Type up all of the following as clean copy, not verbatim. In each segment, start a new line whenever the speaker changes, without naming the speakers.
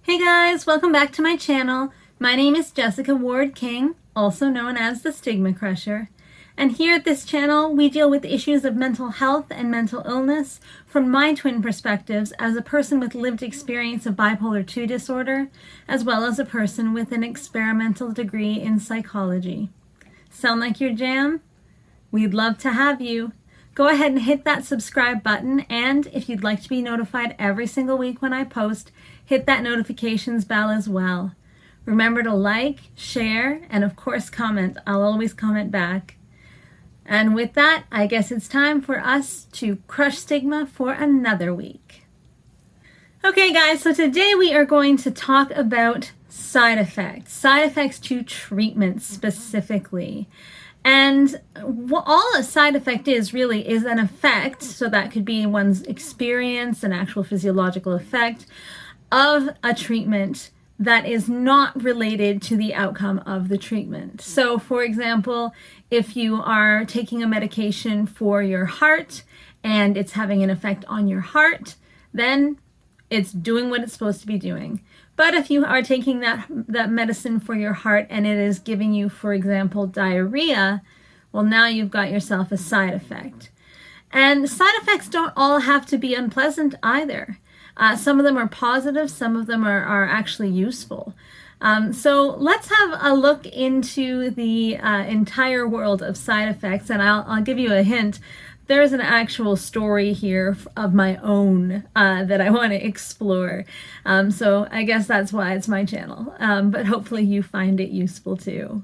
Hey guys, welcome back to my channel. My name is Jessica Ward King, also known as the Stigma Crusher. And here at this channel, we deal with issues of mental health and mental illness from my twin perspectives as a person with lived experience of bipolar II disorder, as well as a person with an experimental degree in psychology. Sound like your jam? We'd love to have you. Go ahead and hit that subscribe button, and if you'd like to be notified every single week when I post, hit that notifications bell as well. Remember to like, share, and of course comment. I'll always comment back. And with that, I guess it's time for us to crush stigma for another week. Okay guys, so today we are going to talk about side effects to treatment specifically. And what all a side effect is really is an effect, so that could be one's experience, an actual physiological effect of a treatment that is not related to the outcome of the treatment. So for example, if you are taking a medication for your heart and it's having an effect on your heart, then it's doing what it's supposed to be doing. But if you are taking that medicine for your heart and it is giving you, for example, diarrhea, well, now you've got yourself a side effect. And side effects don't all have to be unpleasant either. Some of them are positive, some of them are actually useful. So let's have a look into the entire world of side effects, and I'll give you a hint. There's an actual story here of my own that I want to explore. So I guess that's why it's my channel, but hopefully you find it useful too.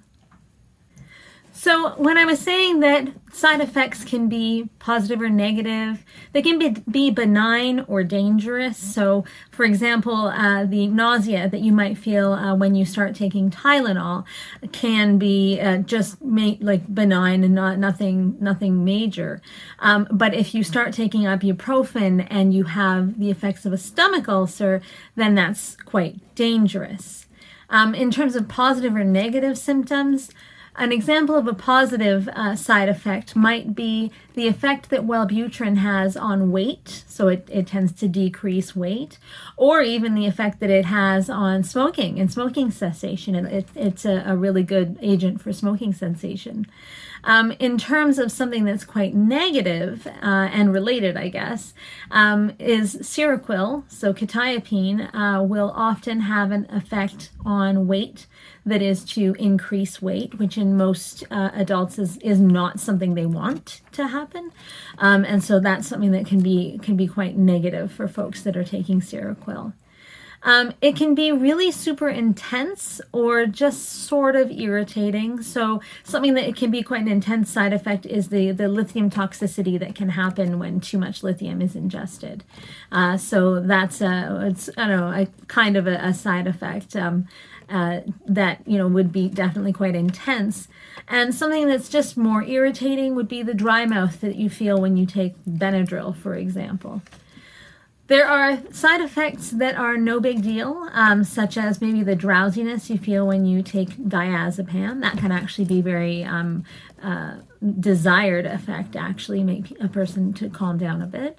So when I was saying that side effects can be positive or negative, they can be benign or dangerous. So for example, the nausea that you might feel when you start taking Tylenol can be just like benign and nothing major. But if you start taking ibuprofen and you have the effects of a stomach ulcer, then that's quite dangerous. In terms of positive or negative symptoms, an example of a positive side effect might be the effect that Wellbutrin has on weight, so it tends to decrease weight, or even the effect that it has on smoking and smoking cessation. It's a really good agent for smoking cessation. In terms of something that's quite negative and related, I guess, is Seroquel. So quetiapine will often have an effect on weight that is to increase weight, which in most adults is not something they want to happen. And so that's something that can be quite negative for folks that are taking Seroquel. It can be really super intense or just sort of irritating. So something that it can be quite an intense side effect is the lithium toxicity that can happen when too much lithium is ingested. So that's it's a kind of a side effect that would be definitely quite intense. And something that's just more irritating would be the dry mouth that you feel when you take Benadryl, for example. There are side effects that are no big deal, such as maybe the drowsiness you feel when you take diazepam. That can actually be very desired effect, actually make a person to calm down a bit.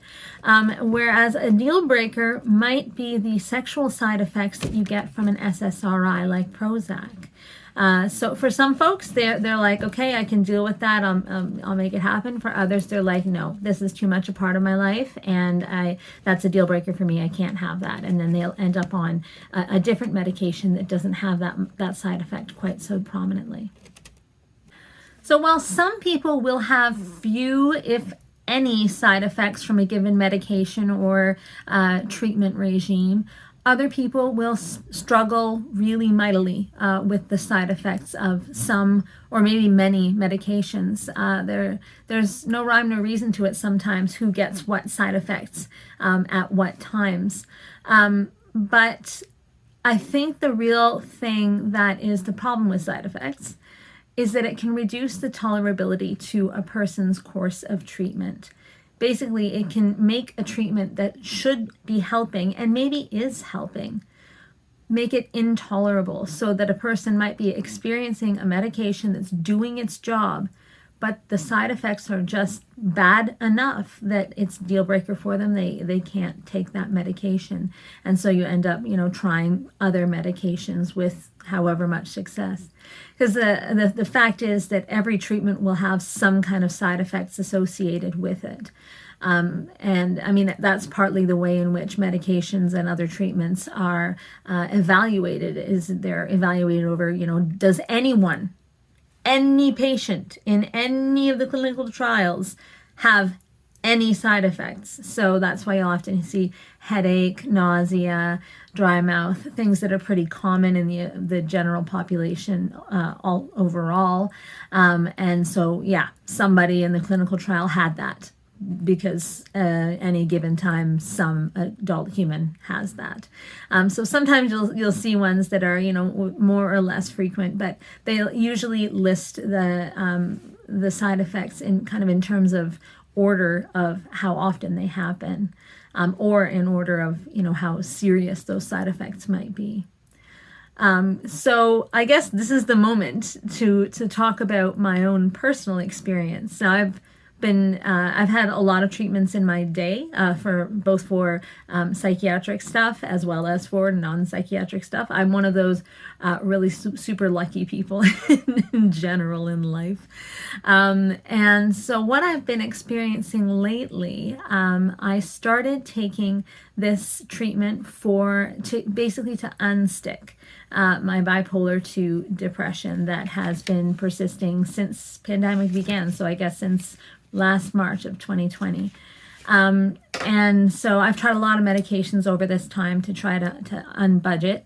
Whereas a deal breaker might be the sexual side effects that you get from an SSRI like Prozac. So for some folks, they're like, okay, I can deal with that. I'll make it happen. For others, they're like, no, this is too much a part of my life, and that's a deal breaker for me. I can't have that. And then they'll end up on a different medication that doesn't have that side effect quite so prominently. So while some people will have few, if any, side effects from a given medication or treatment regime, other people will struggle really mightily with the side effects of some or maybe many medications. There's no rhyme, no reason to it sometimes who gets what side effects at what times. But I think the real thing that is the problem with side effects is that it can reduce the tolerability to a person's course of treatment. Basically, it can make a treatment that should be helping and maybe is helping, make it intolerable, so that a person might be experiencing a medication that's doing its job, but the side effects are just bad enough that it's a deal breaker for them. They can't take that medication. And so you end up, trying other medications with however much success. Because the fact is that every treatment will have some kind of side effects associated with it. And I mean, that's partly the way in which medications and other treatments are evaluated, is they're evaluated over, does any patient in any of the clinical trials have any side effects. So that's why you'll often see headache, nausea, dry mouth, things that are pretty common in the general population all overall. And so, yeah, somebody in the clinical trial had that, because any given time some adult human has that. So sometimes you'll see ones that are more or less frequent, but they usually list the side effects in terms of order of how often they happen, or in order of how serious those side effects might be. So I guess this is the moment to talk about my own personal experience. Now I've had a lot of treatments in my day, for psychiatric stuff as well as for non-psychiatric stuff. I'm one of those really super lucky people in general in life. And so what I've been experiencing lately, I started taking this treatment basically to unstick my bipolar 2 depression that has been persisting since pandemic began. So I guess since last March of 2020. And so I've tried a lot of medications over this time to try to unbudget.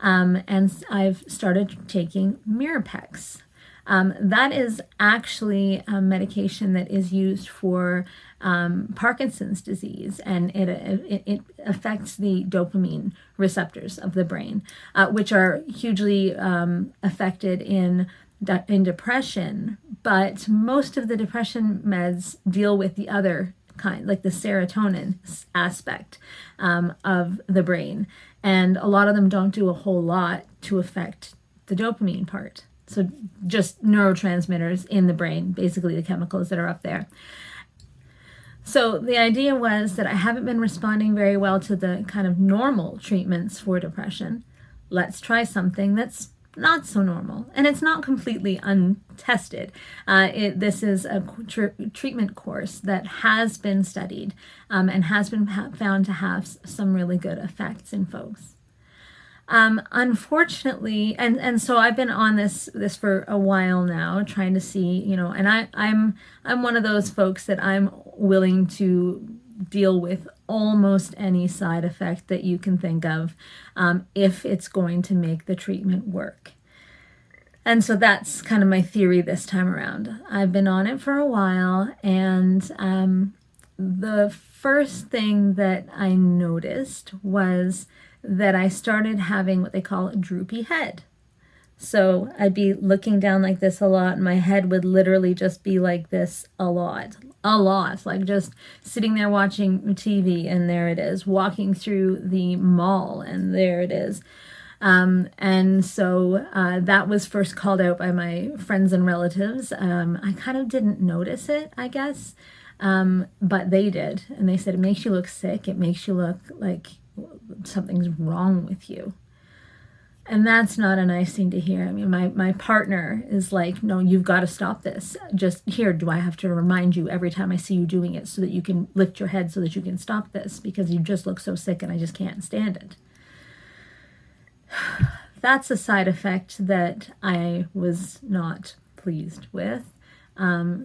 And I've started taking Mirapex. That is actually a medication that is used for Parkinson's disease, and it affects the dopamine receptors of the brain, which are hugely affected in depression, but most of the depression meds deal with the other kind, like the serotonin aspect of the brain, and a lot of them don't do a whole lot to affect the dopamine part. So just neurotransmitters in the brain, basically the chemicals that are up there. So the idea was that I haven't been responding very well to the kind of normal treatments for depression. Let's try something that's not so normal, and it's not completely untested. This is a treatment course that has been studied and has been found to have some really good effects in folks. Unfortunately, and so I've been on this for a while now, trying to see, and I'm one of those folks that I'm willing to deal with almost any side effect that you can think of, if it's going to make the treatment work. And so that's kind of my theory this time around. I've been on it for a while, and the first thing that I noticed was that I started having what they call a droopy head. So I'd be looking down like this a lot, and my head would literally just be like this a lot, like just sitting there watching TV, and there it is, walking through the mall, and there it is. And so that was first called out by my friends and relatives. I kind of didn't notice it, I guess, but they did, and they said, it makes you look sick, it makes you look like something's wrong with you. And that's not a nice thing to hear. I mean, my partner is like, no, you've got to stop this. Just here, do I have to remind you every time I see you doing it so that you can lift your head so that you can stop this, because you just look so sick and I just can't stand it. That's a side effect that I was not pleased with,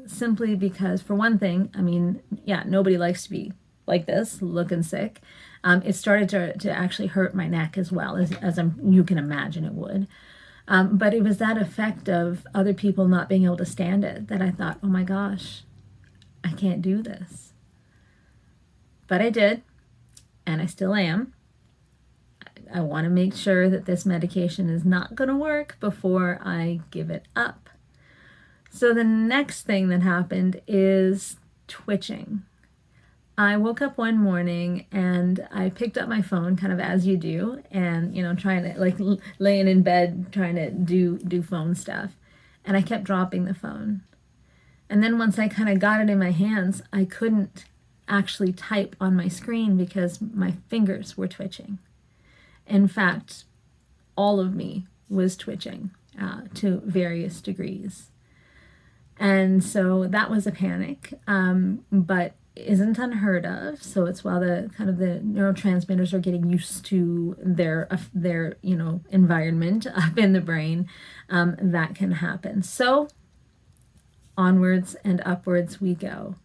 simply because, for one thing, I mean, yeah, nobody likes to be like this, looking sick. It started to actually hurt my neck as well, as you can imagine it would. But it was that effect of other people not being able to stand it that I thought, oh my gosh, I can't do this. But I did, and I still am. I want to make sure that this medication is not going to work before I give it up. So the next thing that happened is twitching. I woke up one morning and I picked up my phone, kind of as you do, and trying to, like, laying in bed trying to do phone stuff, and I kept dropping the phone. And then once I kind of got it in my hands, I couldn't actually type on my screen because my fingers were twitching. In fact, all of me was twitching to various degrees. And so that was a panic, but isn't unheard of. So it's while the kind of the neurotransmitters are getting used to their environment up in the brain, that can happen. So onwards and upwards we go.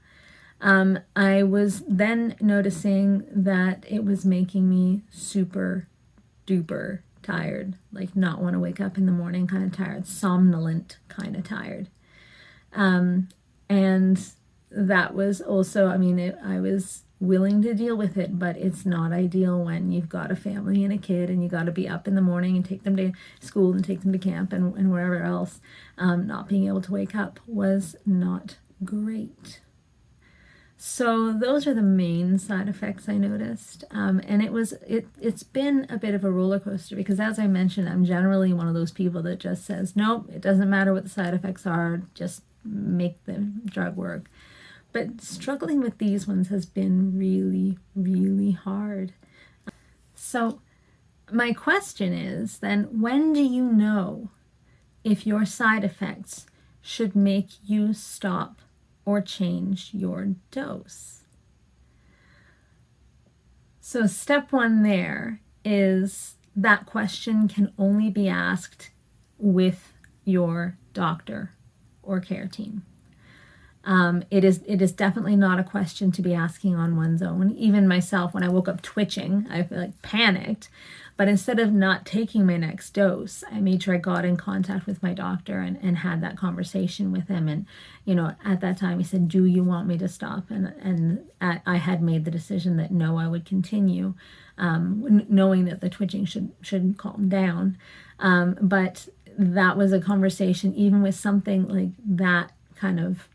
I was then noticing that it was making me super duper tired, like not want to wake up in the morning kind of tired, somnolent kind of tired. And that was also, I was willing to deal with it, but it's not ideal when you've got a family and a kid and you got to be up in the morning and take them to school and take them to camp and wherever else. Not being able to wake up was not great. So those are the main side effects I noticed. And it's been a bit of a roller coaster because, as I mentioned, I'm generally one of those people that just says, nope, it doesn't matter what the side effects are, just make the drug work. But struggling with these ones has been really, really hard. So my question is then, when do you know if your side effects should make you stop or change your dose? So step one there is that question can only be asked with your doctor or care team. It is definitely not a question to be asking on one's own. Even myself, when I woke up twitching, I feel like panicked. But instead of not taking my next dose, I made sure I got in contact with my doctor and had that conversation with him. And, at that time he said, do you want me to stop? And I had made the decision that no, I would continue, knowing that the twitching should calm down. But that was a conversation, even with something like that kind of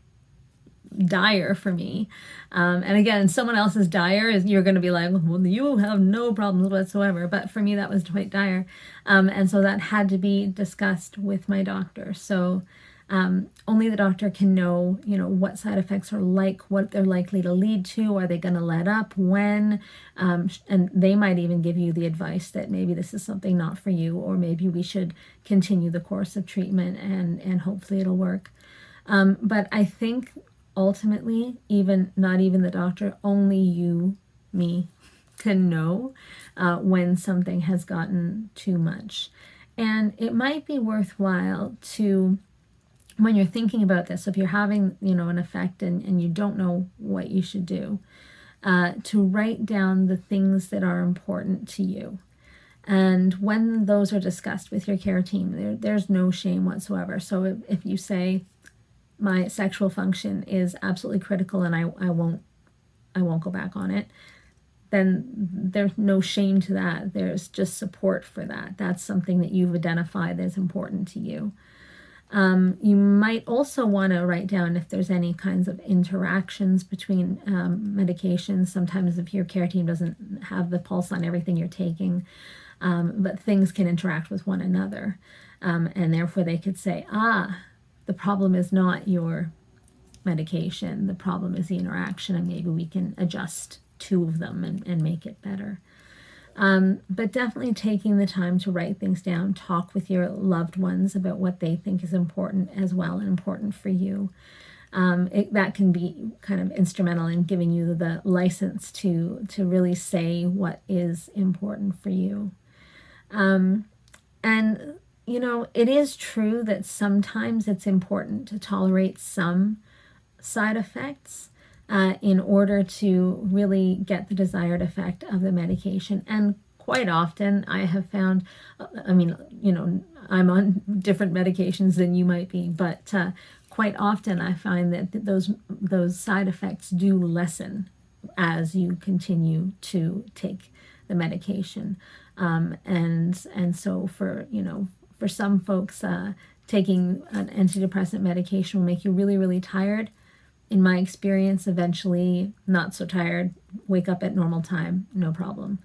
dire for me. And again, someone else's dire is you're going to be like, well, you have no problems whatsoever. But for me, that was quite dire. And so that had to be discussed with my doctor. So only the doctor can know, what side effects are like, what they're likely to lead to. Are they going to let up? When? And they might even give you the advice that maybe this is something not for you, or maybe we should continue the course of treatment and hopefully it'll work. But I think ultimately, not even the doctor, only you, me, can know when something has gotten too much. And it might be worthwhile to, when you're thinking about this, if you're having, an effect and you don't know what you should do, to write down the things that are important to you. And when those are discussed with your care team, there's no shame whatsoever. So if you say, my sexual function is absolutely critical and I won't go back on it, then there's no shame to that. There's just support for that. That's something that you've identified as important to you. You might also want to write down if there's any kinds of interactions between medications. Sometimes if your care team doesn't have the pulse on everything you're taking, but things can interact with one another. And therefore they could say, the problem is not your medication. The problem is the interaction, and maybe we can adjust two of them and make it better. But definitely taking the time to write things down, talk with your loved ones about what they think is important as well and important for you. That can be kind of instrumental in giving you the license to really say what is important for you. And it is true that sometimes it's important to tolerate some side effects in order to really get the desired effect of the medication. And quite often I have found, I'm on different medications than you might be, but quite often I find that those side effects do lessen as you continue to take the medication. And so for some folks, taking an antidepressant medication will make you really, really tired. In my experience, eventually not so tired, wake up at normal time, no problem.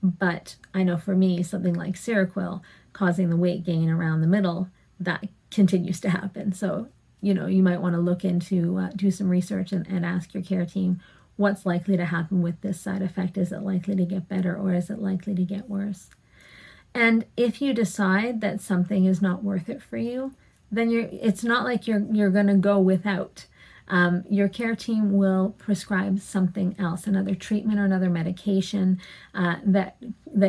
But I know for me, something like Seroquel causing the weight gain around the middle, that continues to happen. So you might want to look into, do some research and ask your care team what's likely to happen with this side effect. Is it likely to get better or is it likely to get worse? And if you decide that something is not worth it for you, then it's not like you're going to go without. Your care team will prescribe something else, another treatment or another medication that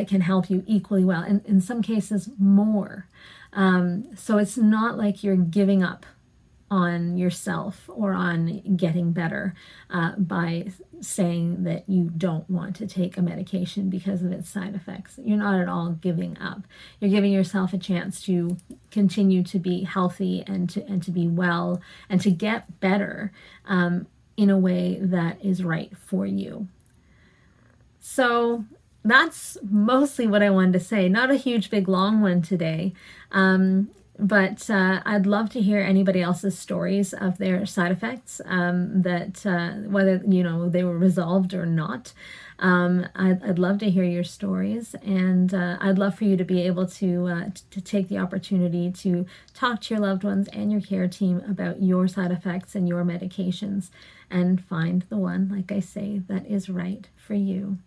can help you equally well, and in some cases more. So it's not like you're giving up on yourself or on getting better by saying that you don't want to take a medication because of its side effects. You're not at all giving up. You're giving yourself a chance to continue to be healthy and to be well and to get better in a way that is right for you. So that's mostly what I wanted to say. Not a huge, big, long one today. But I'd love to hear anybody else's stories of their side effects, whether, they were resolved or not. I'd love to hear your stories, and I'd love for you to be able to take the opportunity to talk to your loved ones and your care team about your side effects and your medications and find the one, like I say, that is right for you.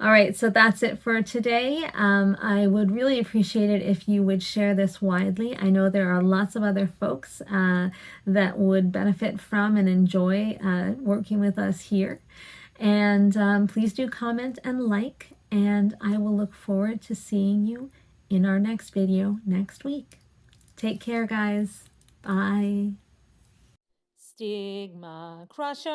All right, so that's it for today. I would really appreciate it if you would share this widely. I know there are lots of other folks that would benefit from and enjoy working with us here. And please do comment and like, and I will look forward to seeing you in our next video next week. Take care, guys. Bye. Stigma Crusher.